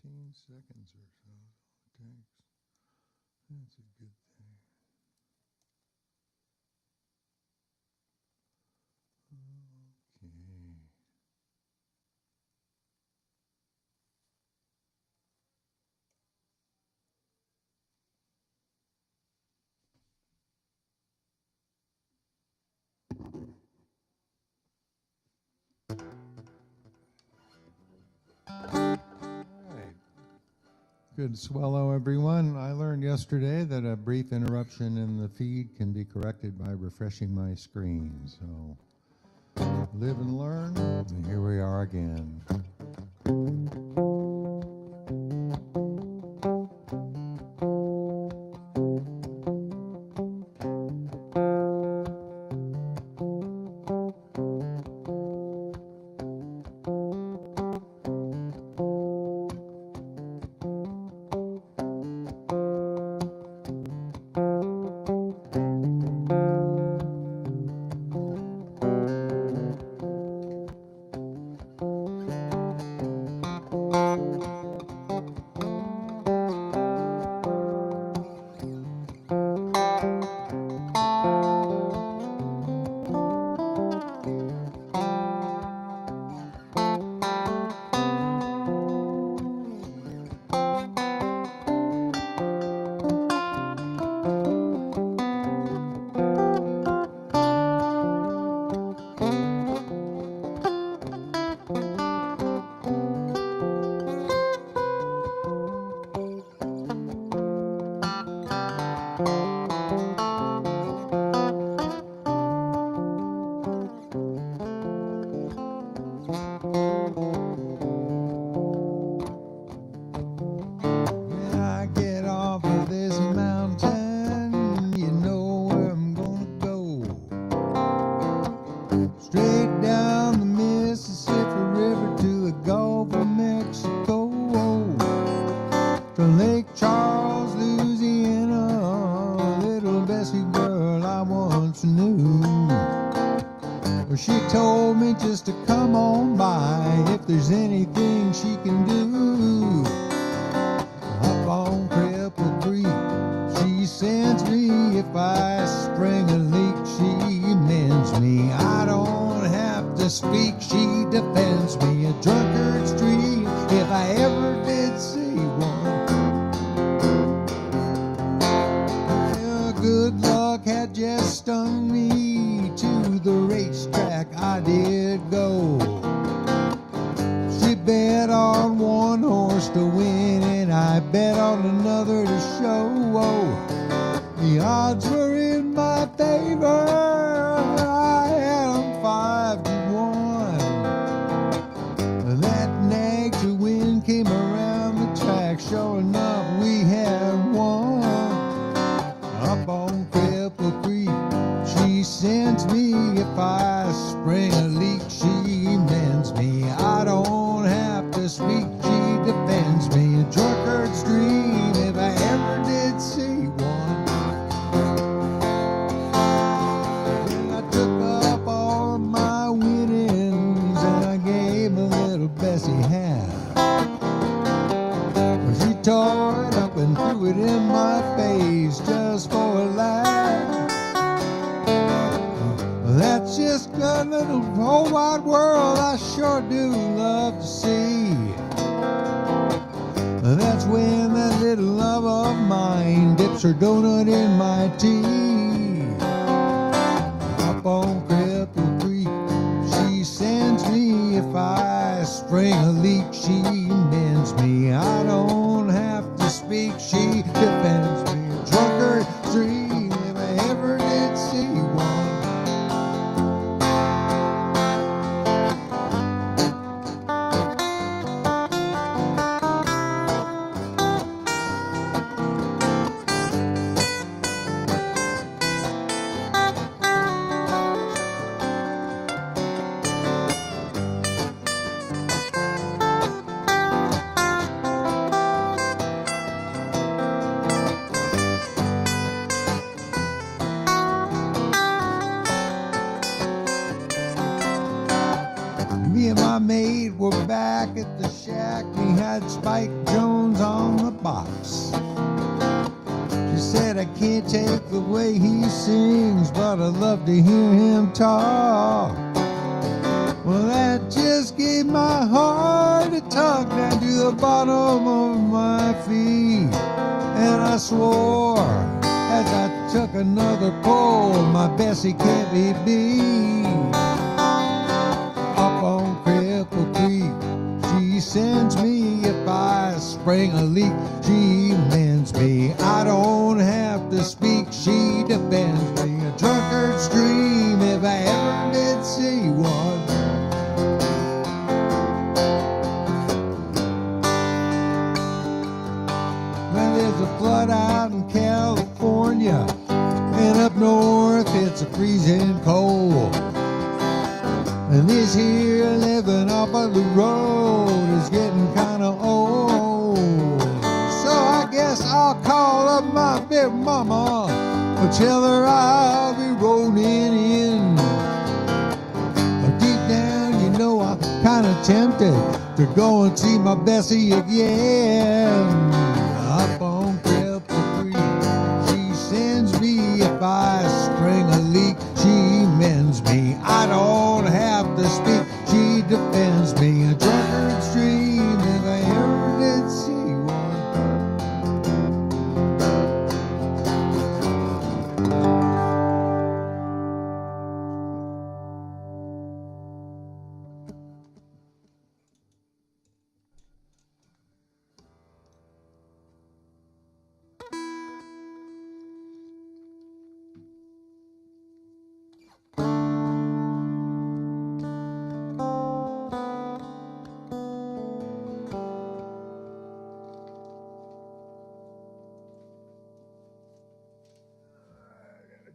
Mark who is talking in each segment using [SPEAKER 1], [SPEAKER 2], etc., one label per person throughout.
[SPEAKER 1] 15 seconds or so it takes. That's a good thing. Okay. Good swallow, everyone. I learned yesterday that a brief interruption in the feed can be corrected by refreshing my screen. So live and learn, and here we are again. my mate were back at the shack. We had Spike Jones on the box. She said, I can't take the way he sings, but I love to hear him talk. Well, that just gave my heart a tug down to the bottom of my feet. And I swore as I took another pull, my Bessie can't be beat. Up on Cripple Creek, she sends me if I spring a leak. She mends me, I don't have to speak. She defends me, a drunkard's dream if I ever did see one. Well, there's a flood out in California, and up north it's a freezing cold. And this here living off of the road is getting kind of old. So I guess I'll call up my big mama and tell her I'll be rolling in. Deep down, you know, I'm kind of tempted to go and see my Bessie again. Up on Cripple Creek, she sends me if I spring a leak. She mends me, I don't have to speak. She defends me, a drunkard's dream if I ever did see one.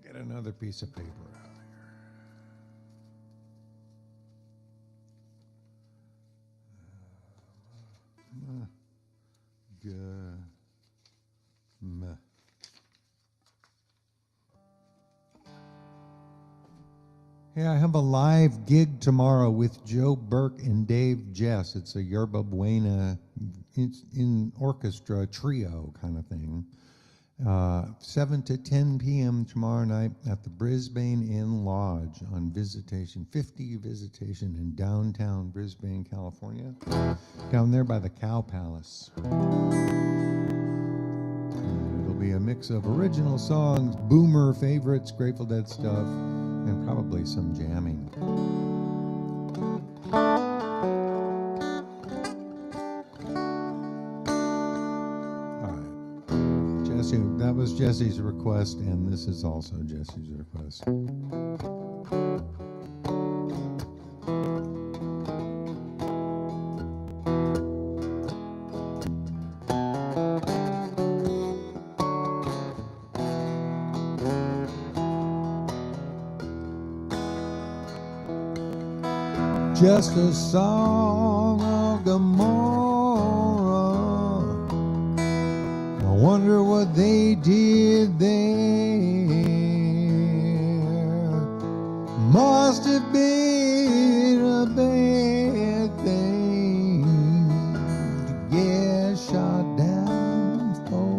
[SPEAKER 1] Get another piece of paper out here. Hey, I have a live gig tomorrow with Joe Burke and Dave Jess. It's a Yerba Buena in orchestra trio kind of thing. 7 to 10 p.m. tomorrow night at the Brisbane Inn Lodge on Visitation, 50 Visitation in downtown Brisbane, California, down there by the Cow Palace. It'll be a mix of original songs, boomer favorites, Grateful Dead stuff, and probably some jamming. That was Jesse's request, and this is also Jesse's request. Just a song of Gomorrah. I wonder what they did there. Must have been a bad thing to get shot down for.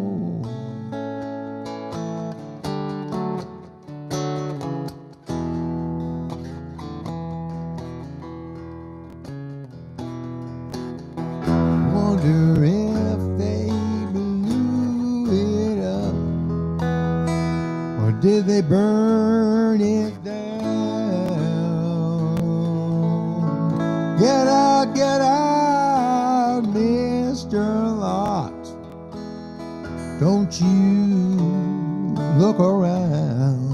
[SPEAKER 1] Wonder if they blew it up, or did they burn it down? Get out, Mr. Lot. Don't you look around.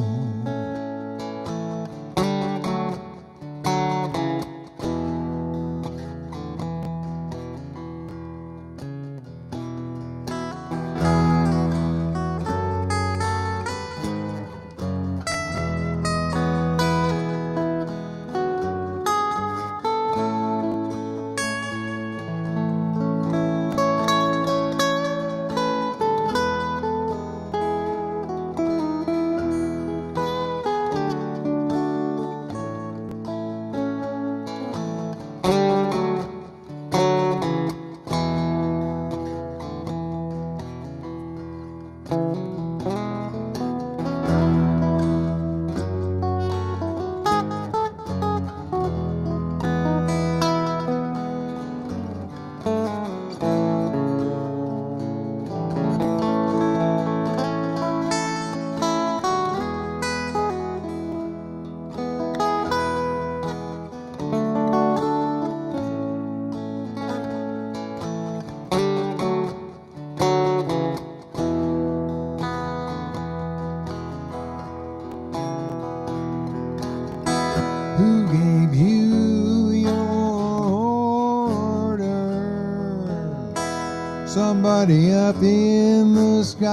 [SPEAKER 1] somebody up in the sky.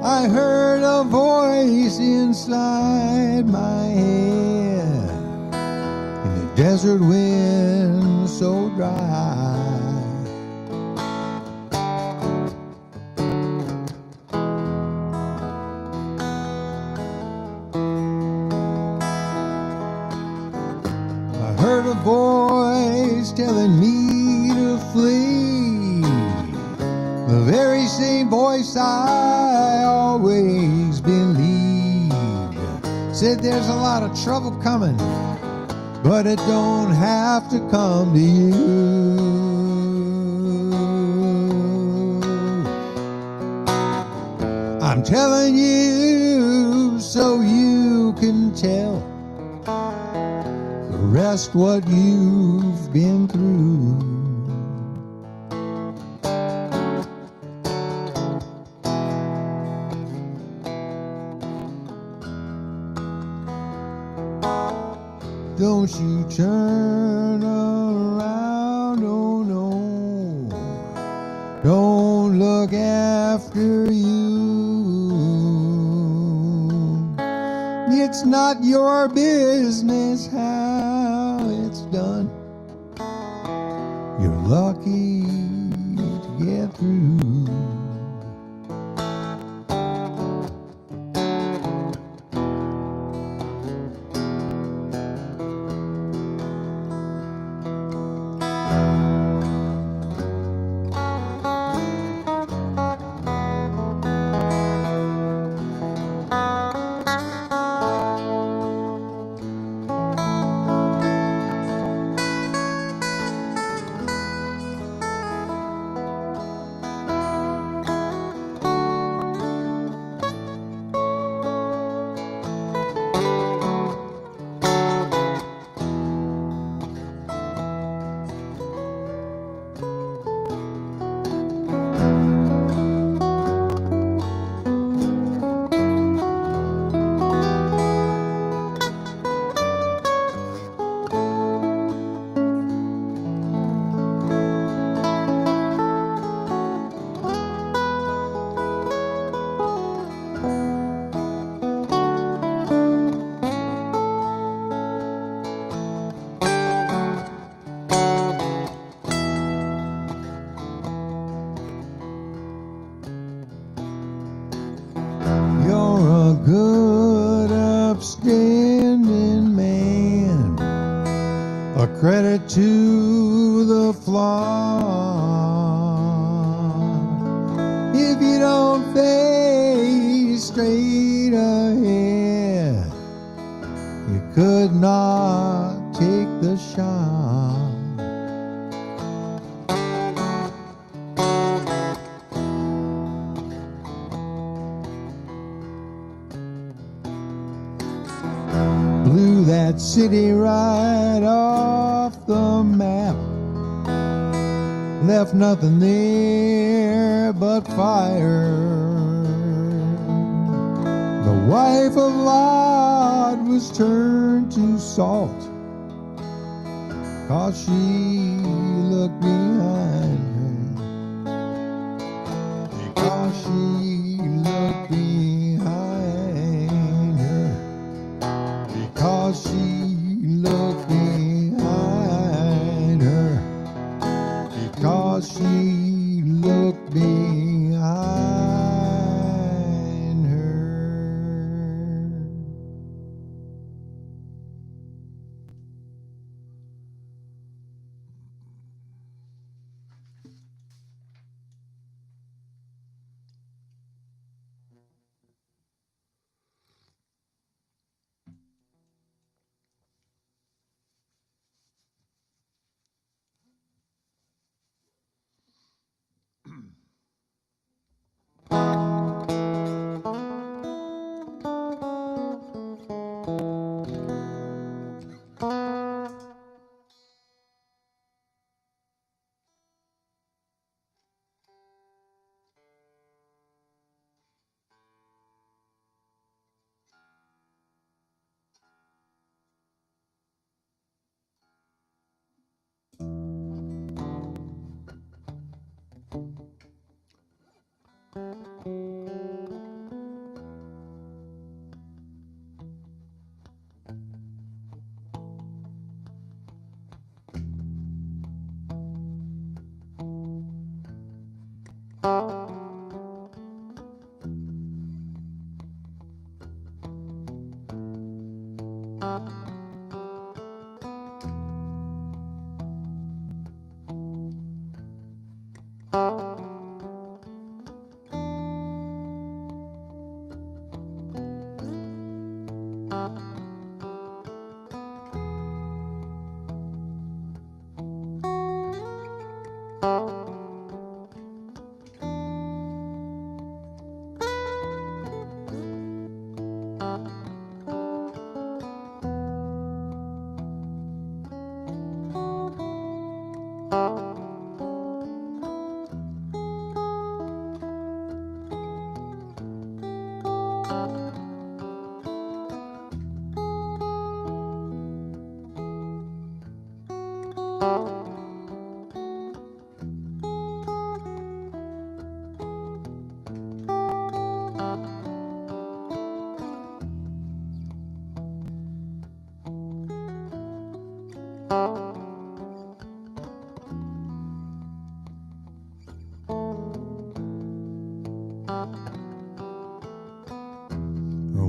[SPEAKER 1] I heard a voice inside my head in the desert wind so dry. I heard a voice telling me to flee, the very same voice I always believed. Said there's a lot of trouble coming, but it don't have to come to you. I'm telling you so you can tell the rest what you've been through. Don't you turn around, oh no. Don't look after you. It's not your business how it's done. You're lucky to get through. You're a good, upstanding man, a credit to the flock. If you don't face straight ahead, you could not take the shot. Blew that city right off the map, left nothing there but fire. The wife of Lot was turned to salt, 'cause she looked behind her. Because she looked behind her. Because she looked behind her. Because she looked behind her.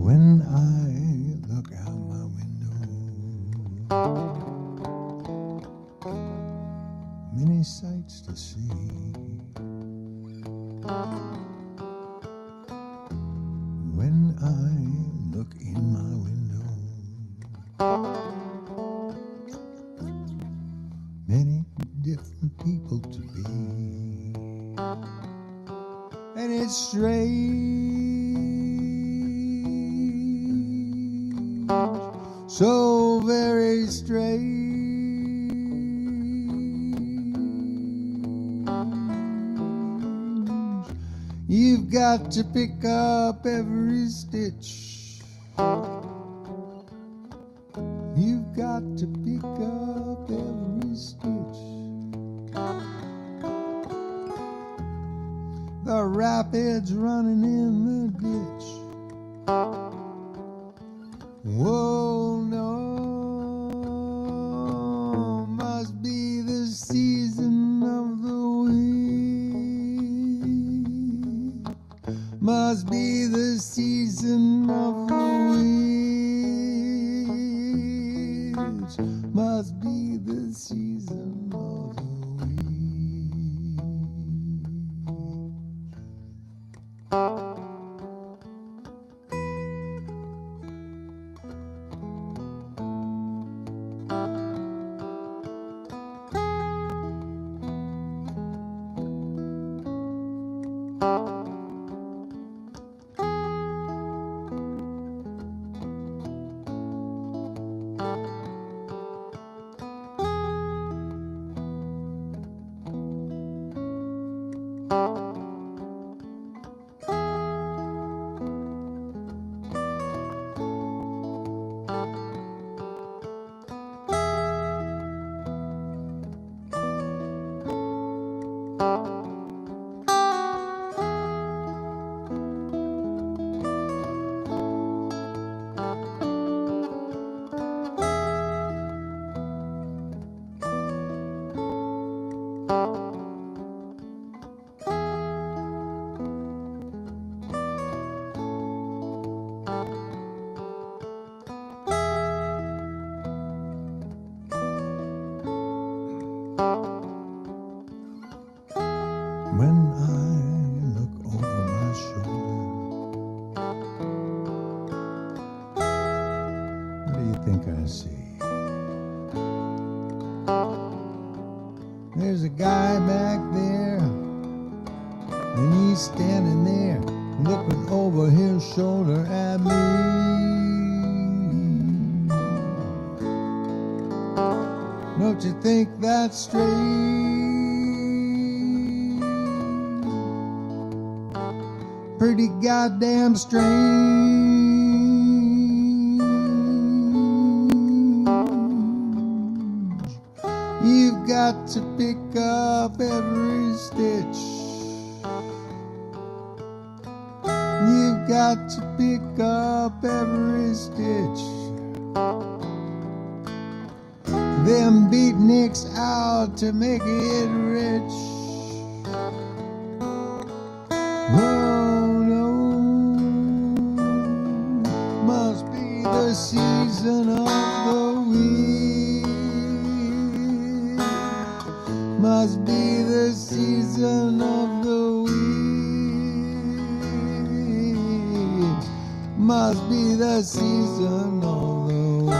[SPEAKER 1] When I look out my window, many sights to see. When I look in my window, many different people to be. And it's strange, so very strange. You've got to pick up every stitch. You've got to pick up every stitch. The rapids running in the ditch. Whoa, no, must be the season of the wind. Must be the season of the winds. Must be the season of the winds. When I look over my shoulder, what do you think I see? There's a guy back there, and he's standing there looking over his shoulder at me. Don't you think that's strange? Pretty goddamn strange. You've got to pick up every stitch. You've got to pick up every stitch. Them beatniks out to make it rich. Oh no, must be the season of the week. Must be the season of the week. Must be the season of the week.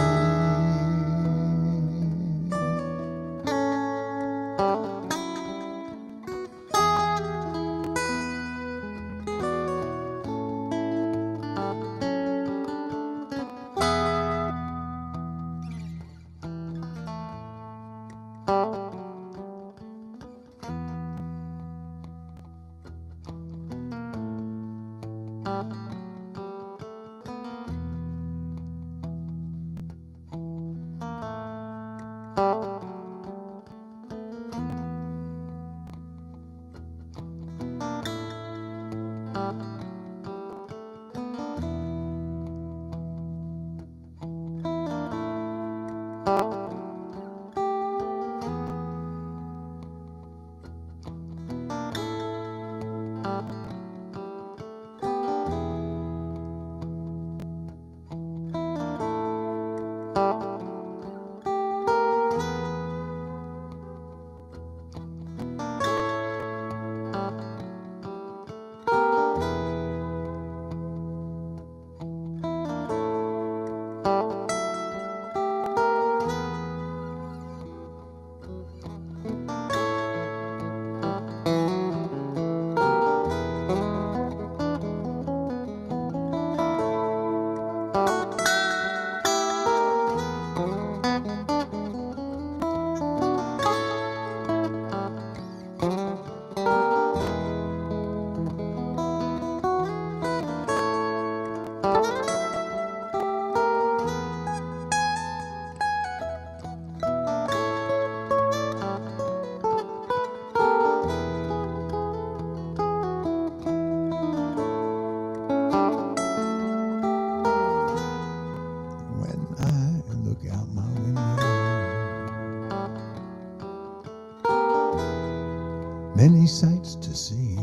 [SPEAKER 1] Many sights to see,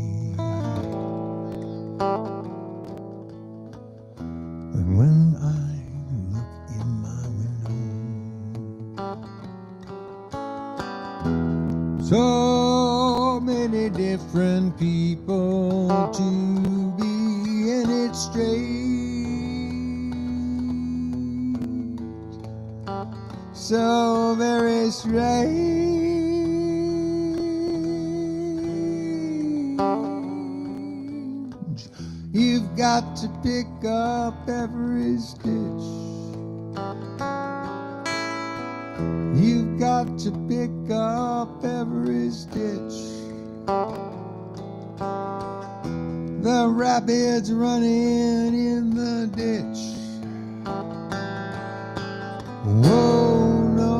[SPEAKER 1] and when I look in my window, so many different people to be in it strange, so very strange. You've got to pick up every stitch. You've got to pick up every stitch. The rapids running in the ditch. Whoa, no,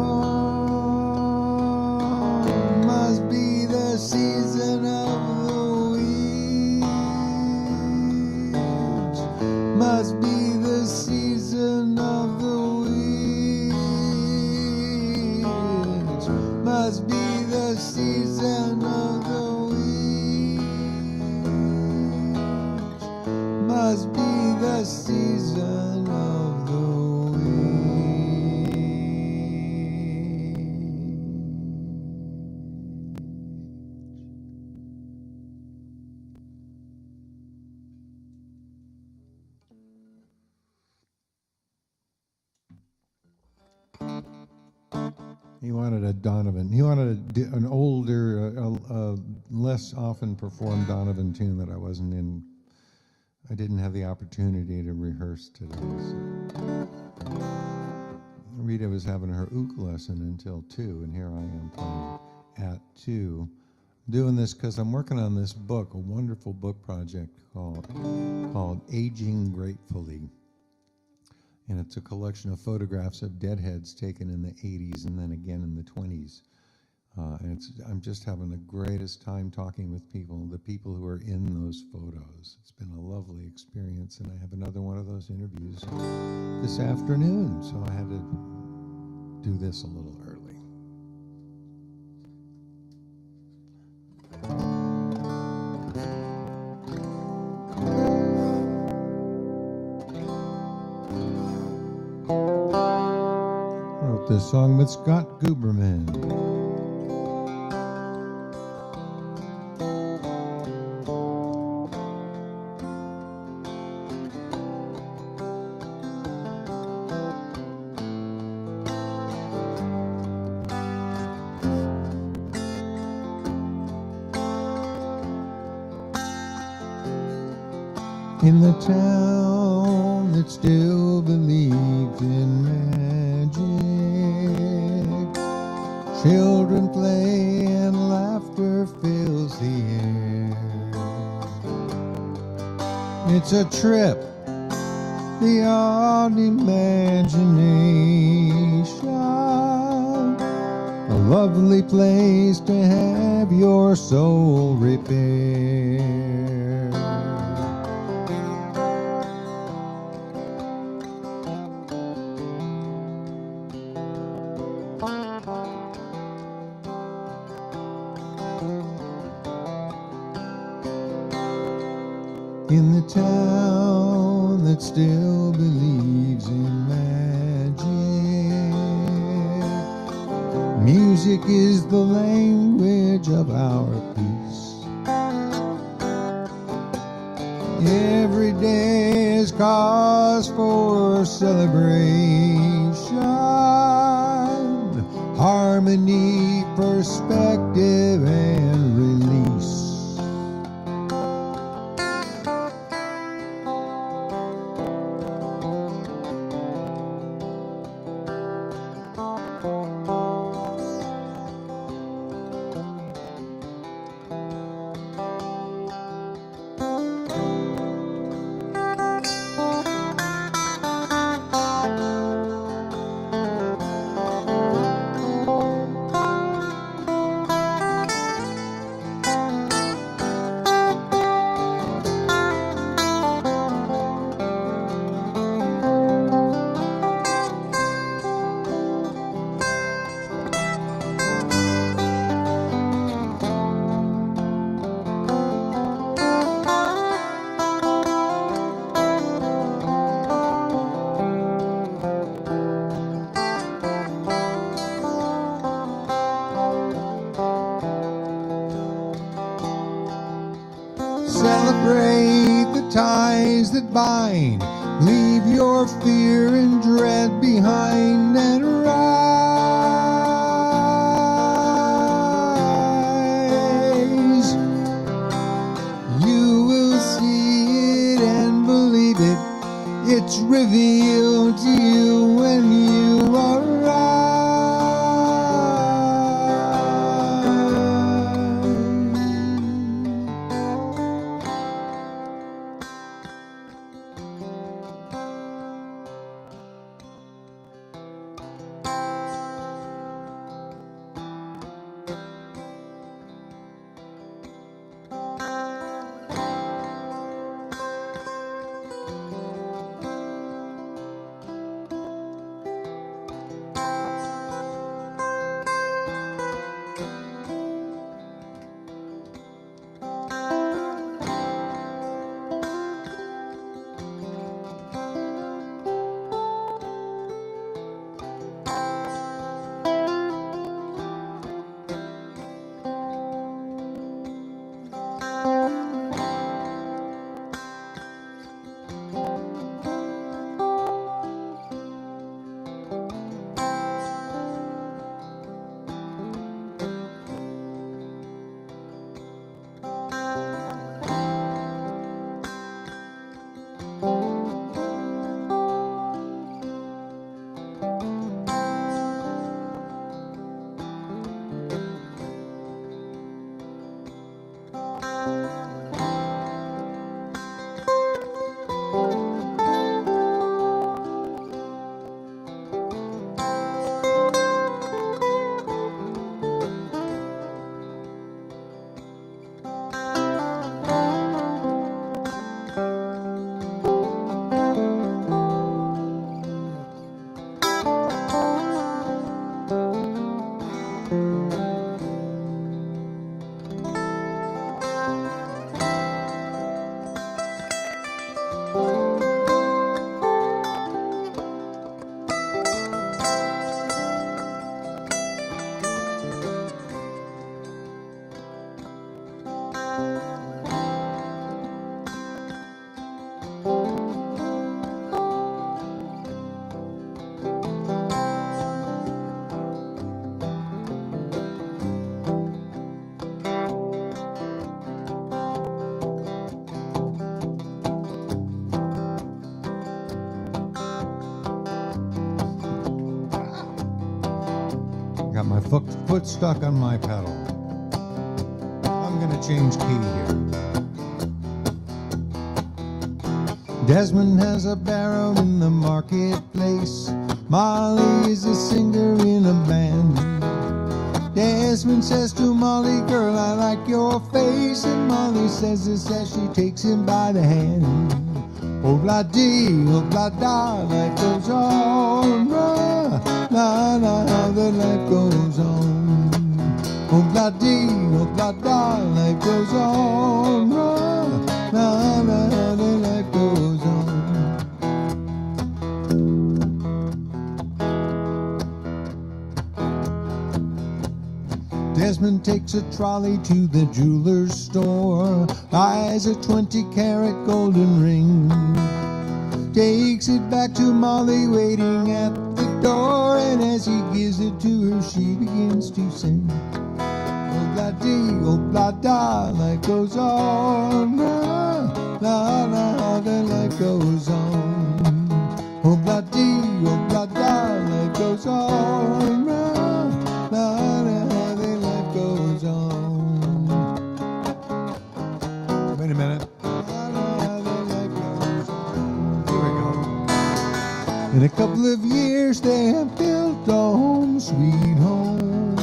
[SPEAKER 1] must be the season of the weeds. Must be the season of the weeds. Must be the season of the weeds. Must be the season of the weeds. He wanted a Donovan. He wanted an older, less often performed Donovan tune that I wasn't in. I didn't have the opportunity to rehearse today. So. Rita was having her ook lesson until 2, and here I am playing at 2. Doing this because I'm working on this book, a wonderful book project called Aging Gratefully. And it's a collection of photographs of deadheads taken in the 80s and then again in the 20s. And I'm just having the greatest time talking with people, the people who are in those photos. It's been a lovely experience, and I have another one of those interviews this afternoon, so I had to do this a little early. This song with Scott Guberman. In the town that still believes in magic, children play and laughter fills the air. It's a trip beyond imagination, a lovely place to have your soul repaired. In the town that still believes in magic, music is the language of our peace. Every day is cause for celebration, harmony, perspective, and release. Celebrate the ties that bind. Leave your fear and dread behind and rise. You will see it and believe it. It's revealed to you when you arrive. Got my foot stuck on my pedal. I'm gonna change key here. Desmond has a barrow in the marketplace. Molly is a singer in a band. Desmond says to Molly, girl, I like your face. And Molly says this as she takes him by the hand. Oh-blah-dee, oh-blah-da, life goes on. La-la, the life goes on. Oh-blah-dee, oh-blah-da, life goes on. La-la, the life goes on. Desmond takes a trolley to the jeweler's store, buys a 20-carat golden ring, takes it back to Molly waiting at the door, and as he gives it to her, she begins to sing. Oh-blah-dee, oh-blah-da, life goes on. La-la, the life goes on. Oh-blah-dee, oh-blah-da, life goes on. La-la, the life goes on. Wait a minute. La-la, the life goes on. Here we go. In a couple of years, they have built a home, sweet home.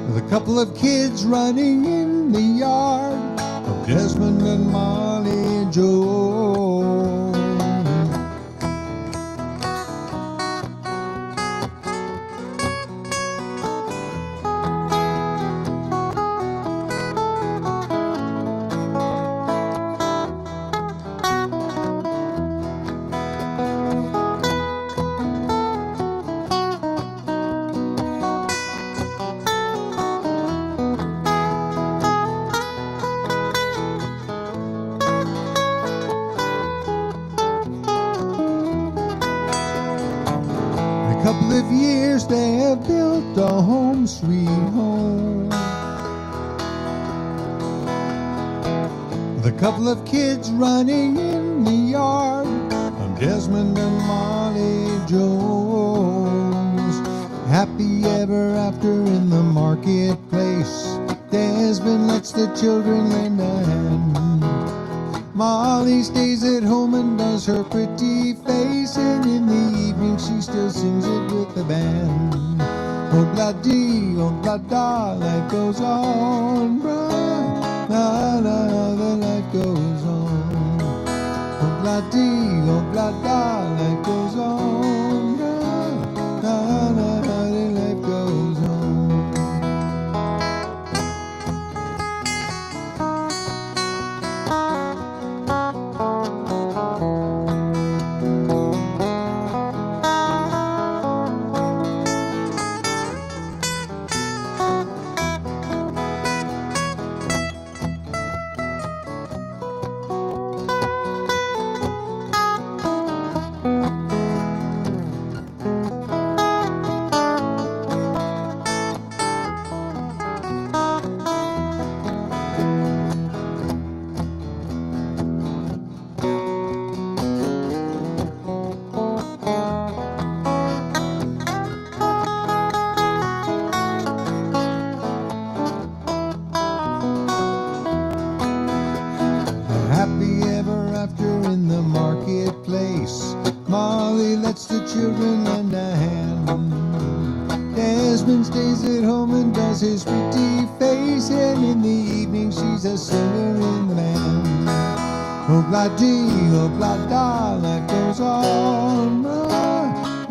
[SPEAKER 1] With a couple of kids running in the yard of Desmond and Molly and Joe. Couple of years they have built a home, sweet home. With a couple of kids running in the yard of Desmond and Molly Jones. Happy ever after in the marketplace. Desmond lets the children lend a hand. Molly stays at home and does her pretty face, and in the evening she still sings it with the band. Oh-blah-dee, oh-blah-da, life goes on. La-la, the life goes on. Oh-blah-dee, oh-blah-da, life goes on. La-la, the life goes on. Happy ever after in the marketplace. Molly lets the children lend a hand. Desmond stays at home and does his pretty face, and in the evening she's a singer in the band. Oh-blah-dee, oh-blah-da, life goes on.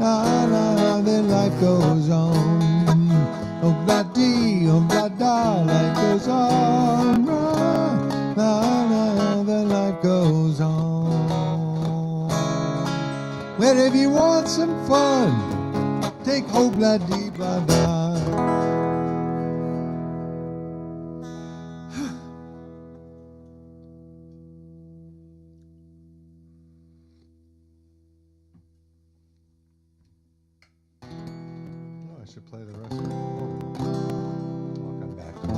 [SPEAKER 1] La-la, then life goes on. Oh-blah-dee, oh-blah-da, life goes on. La-la, then life goes on. Well, if you want some fun, take oh-blah-dee-blah-da. I should play the rest of it. I'll come back to it.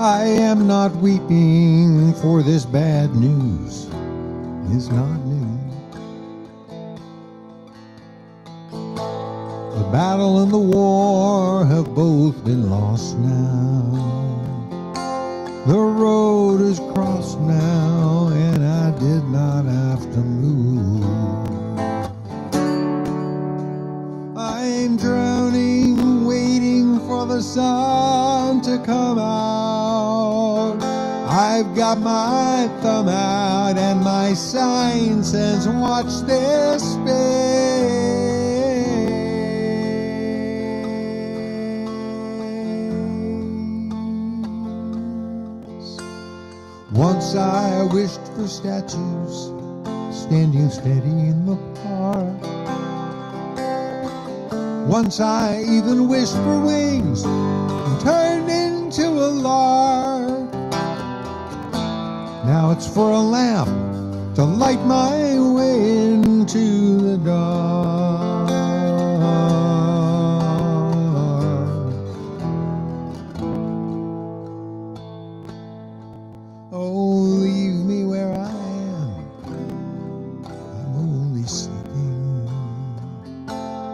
[SPEAKER 1] I am not weeping, for this bad news is not new. The battle and the war have both been lost now. The road is crossed now, and I did not have to move. I'm drowning, waiting for the sun to come out. I've got my thumb out, and my sign says, watch this space. Once I wished for statues standing steady in the park. Once I even wished for wings and turned into a lark. Now it's for a lamp to light my way into the dark. Oh, leave me where I am. I'm only sleeping.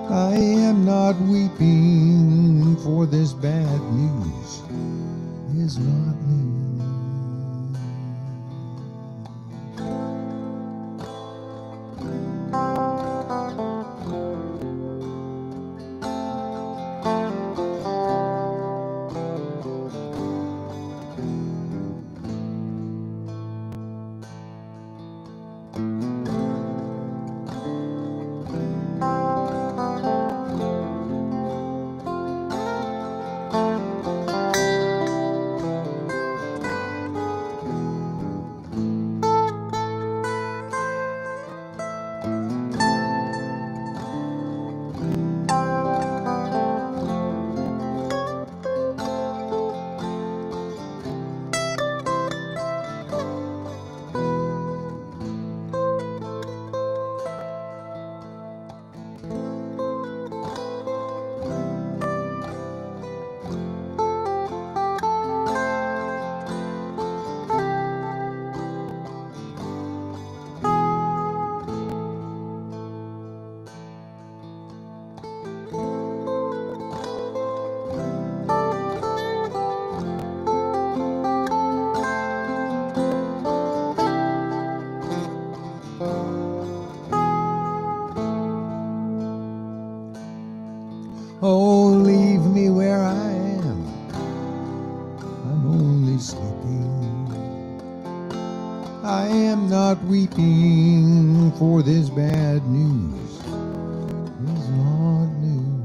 [SPEAKER 1] I am not weeping, for this bad news is not new. Oh, leave me where I am. I'm only sleeping. I am not weeping, for this bad news is not new.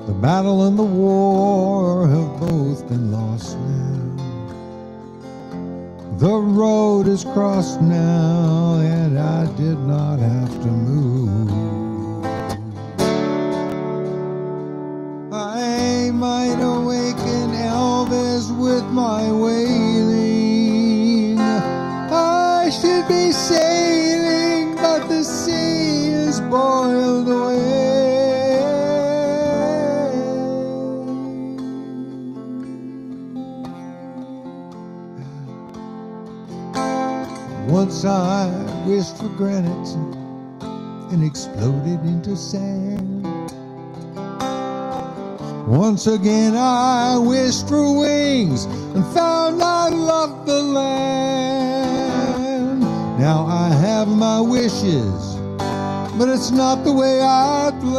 [SPEAKER 1] The battle and the war have both been lost now. The road is crossed now, and I did not have to move. I might awaken Elvis with my wailing. I should be sailing, but the sea is boiled away. Once I wished for granite and exploded into sand. Once again I wished for wings and found I loved the land. Now I have my wishes, but it's not the way I planned.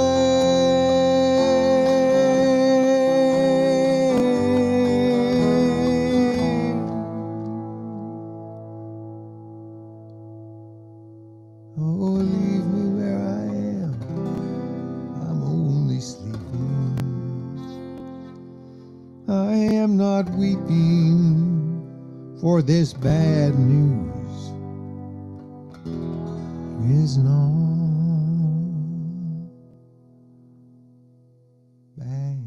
[SPEAKER 1] Oh, leave me where I am. I'm only sleeping. I am not weeping, for this bad news is not bad.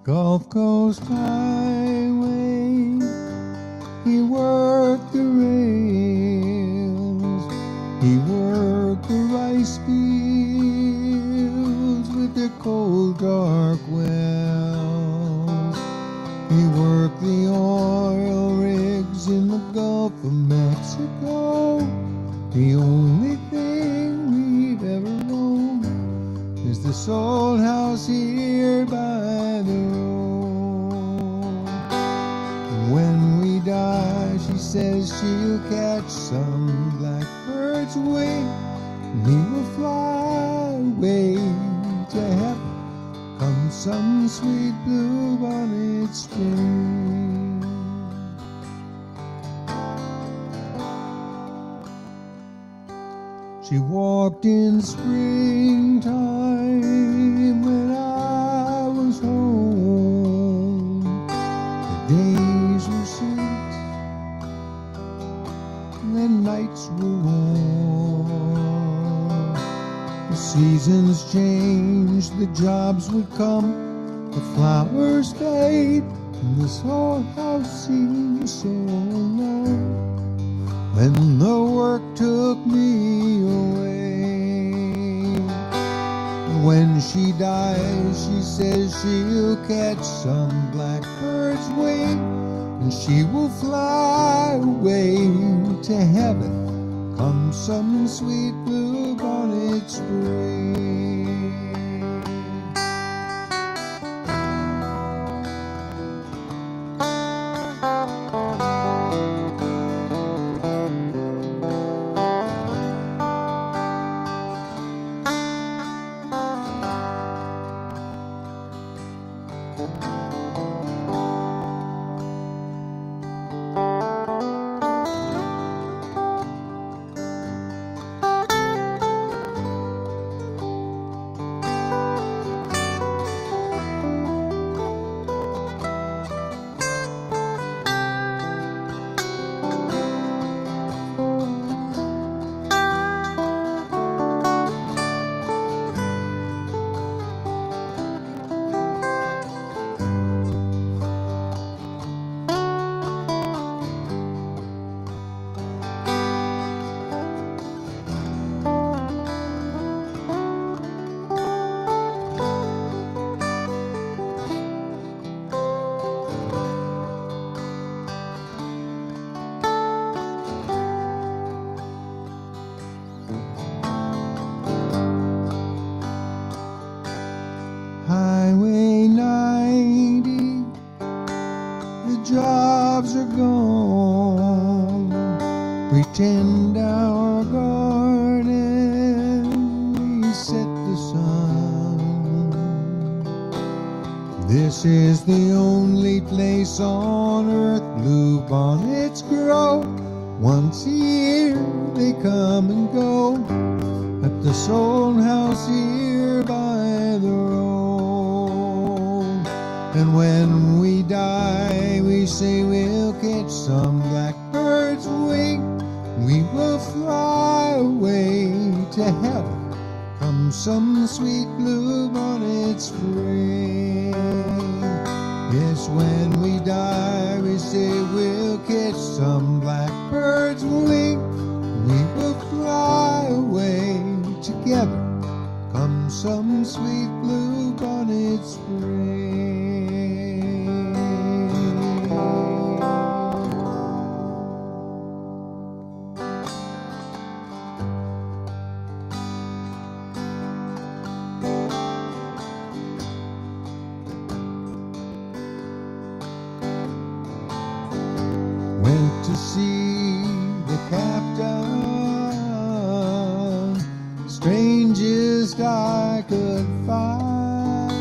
[SPEAKER 1] Gulf Coast Highway, he worked the rails, he worked the rice fields with their cold dark wells. He worked the oil rigs in the Gulf of Mexico. The only thing we've ever known is this old house here by the road. When we die, she says she'll catch some blackbird's wing, and he will fly away to heaven come some sweet blue-bonnet spring. She walked in springtime when I was home. The days were sweet and the nights were warm. The seasons changed, the jobs would come, the flowers fade, and this whole house seemed so alone. When the work took me away, when she dies, she says she'll catch some blackbird's wing, and she will fly away to heaven come some sweet blue-bonnet spring. Highway 90, the jobs are gone. We tend our garden, we set the sun. This is the only place on earth bluebonnets grow. Once a year they come and go at this old house here by the road. And when we die, we say we'll catch some blackbird's wing. We will fly away to heaven come some sweet blue-bonnet spring. Yes, when we die, we say we'll catch some blackbird's wing. We will fly away together come some sweet blue-bonnet spring. Went to see the captain, strangest I could find.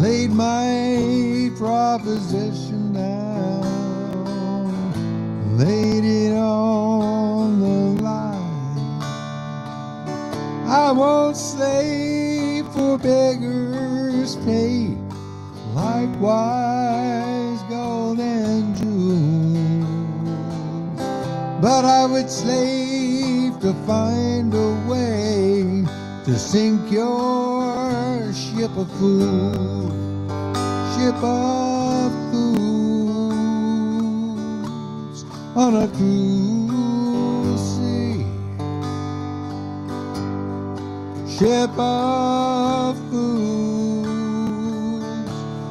[SPEAKER 1] Laid my proposition down, laid it on the line. I won't slave for beggars' pay, likewise gold and jewels, but I would slave to find a way to sink your ship of fools. ship of fools on a cruel sea. Ship of fools,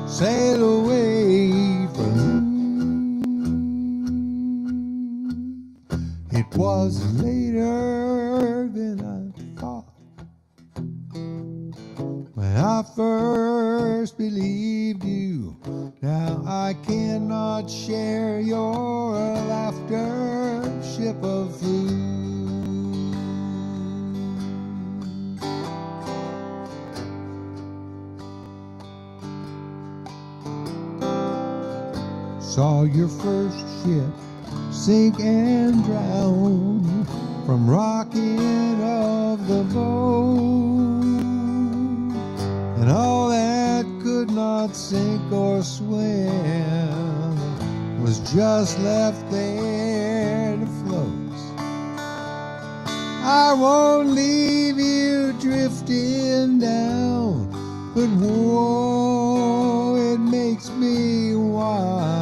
[SPEAKER 1] sail away from me. It was later than I thought when I first believed you. Now I cannot share your laughter, ship of fools. Saw your first ship sink and drown from rocking of the boat, and all that could not sink or swim was just left there to float. I won't leave you drifting down, but whoa, it makes me wild.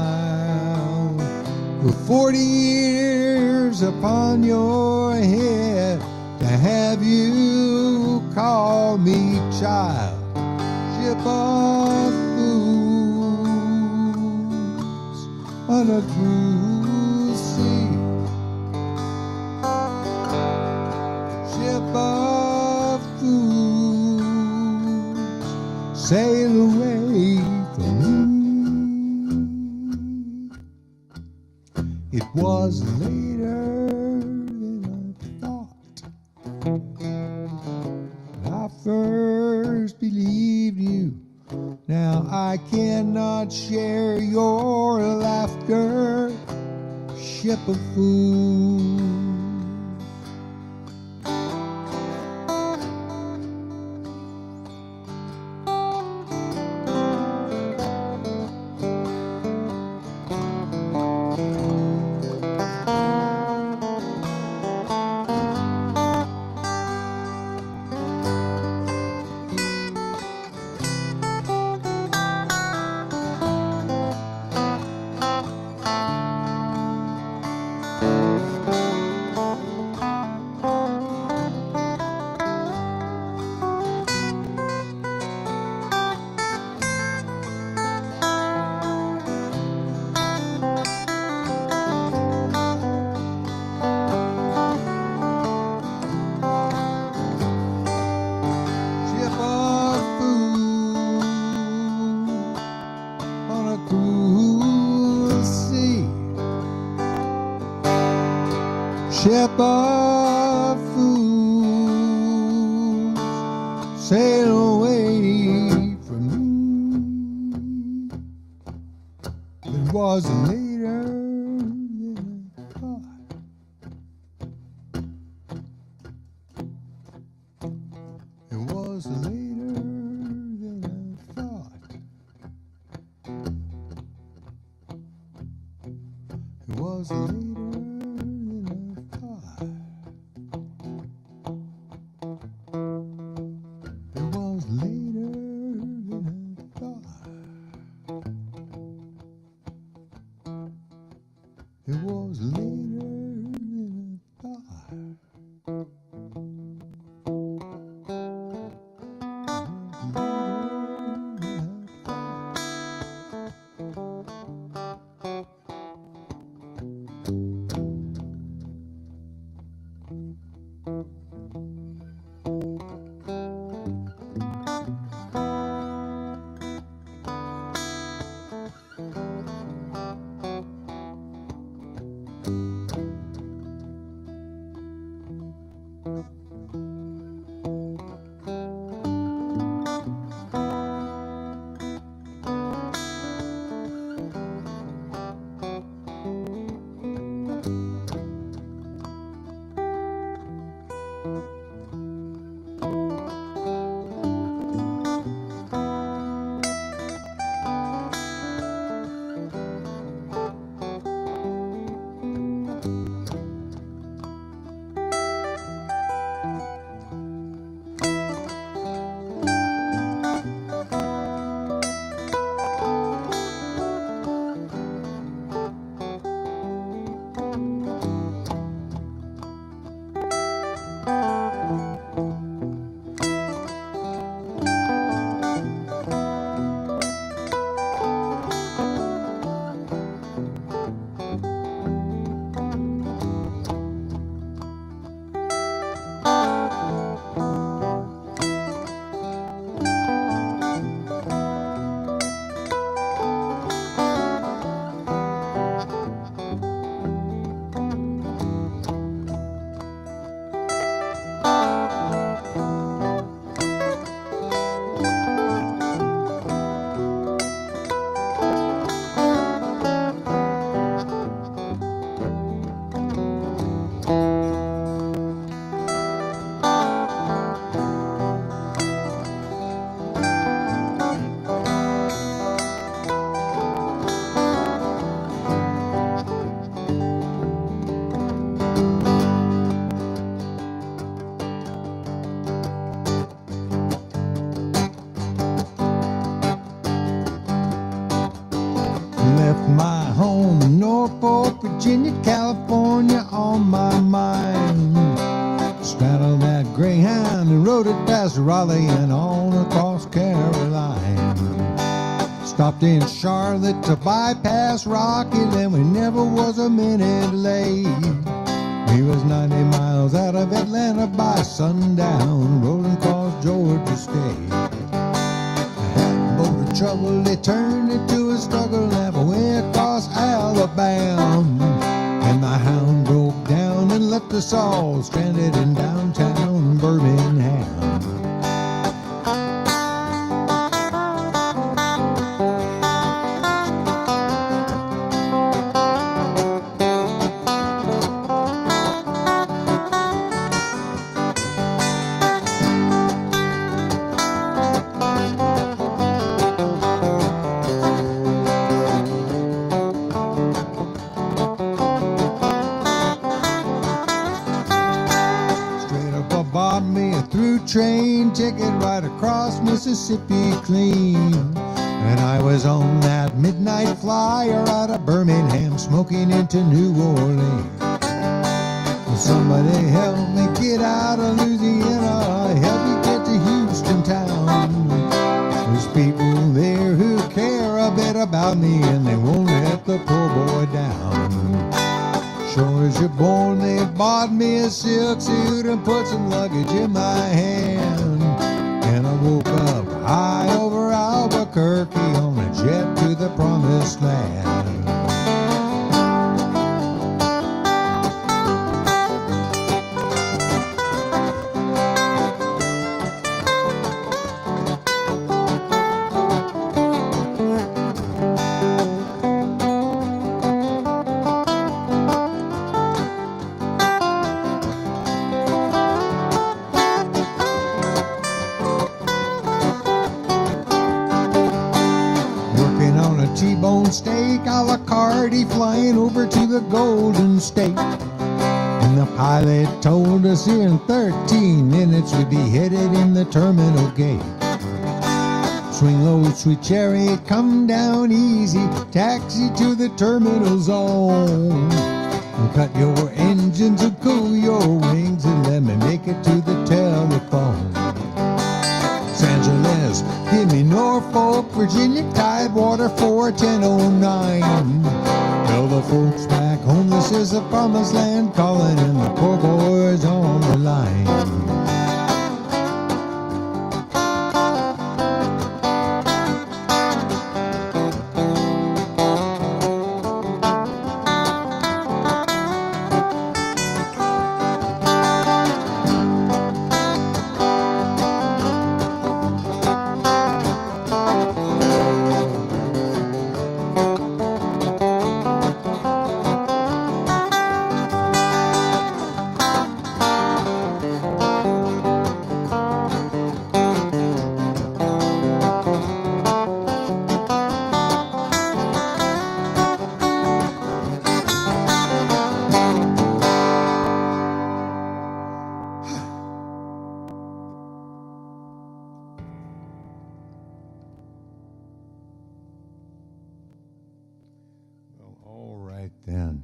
[SPEAKER 1] With 40 years upon your head, to have you call me child. Ship of fools on a cruel sea. Ship of fools, sail away from me. It was later than I thought when I first believed you. Now I cannot share your laughter, ship of fools. Ship of fools, sail away from me. It was later than I thought. It was later than I thought. It was later. It was later than I thought. It was later than I thought. Virginia, California on my mind. Straddled that Greyhound and rode it past Raleigh and on across Carolina. Stopped in Charlotte to bypass Rocky, then we never was a minute late. We was 90 miles out of Atlanta by sundown, rolling across Georgia State. Boat of trouble, they turned it to a struggle, and I went across Alabama. And my hound broke down and left us all stranded in downtown Birmingham. Bought me a through train ticket right across Mississippi clean. And I was on that midnight flyer out of Birmingham smoking into New Orleans. Somebody help me get out of Louisiana, help me get to Houston town. There's people there who care a bit about me and they won't let the poor boy down. Sure as you're born, they bought me a silk suit and put some luggage in my hand. And I woke up high over Albuquerque on a jet to the promised land. T-bone steak a la carte, flying over to the Golden State. And the pilot told us in 13 minutes we'd be headed in the terminal gate. Swing low, sweet cherry, come down easy, taxi to the terminal zone. And cut your engines and cool your wings and let me make it to the telephone. Los Angeles, give me Norfolk, Virginia, Tidewater 41009. Tell the folks back home this is the promised land, calling in the poor boys on the line. All right then.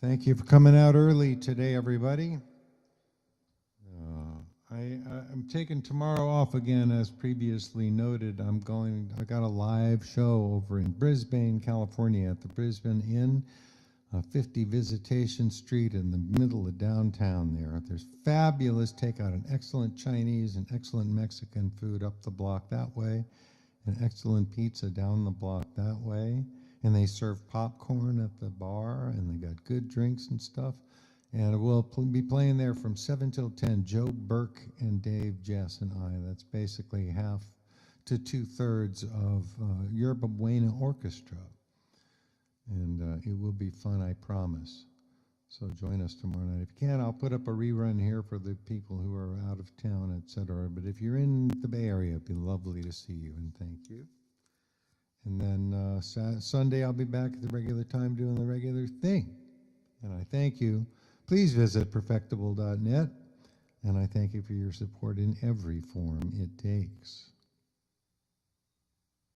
[SPEAKER 1] Thank you for coming out early today, everybody. I'm taking tomorrow off again, as previously noted. I got a live show over in Brisbane, California, at the Brisbane Inn, 50 Visitation Street in the middle of downtown there. There's fabulous takeout, an excellent Chinese and excellent Mexican food up the block that way, and excellent pizza down the block that way. And they serve popcorn at the bar, and they got good drinks and stuff. And we'll be playing there from 7 till 10, Joe Burke and Dave, Jess, and I. That's basically half to two-thirds of Yerba Buena Orchestra. And it will be fun, I promise. So join us tomorrow night. If you can, I'll put up a rerun here for the people who are out of town, etc. But if you're in the Bay Area, it'd be lovely to see you, and thank you. And then Sunday, I'll be back at the regular time doing the regular thing. And I thank you. Please visit perfectible.net. And I thank you for your support in every form it takes.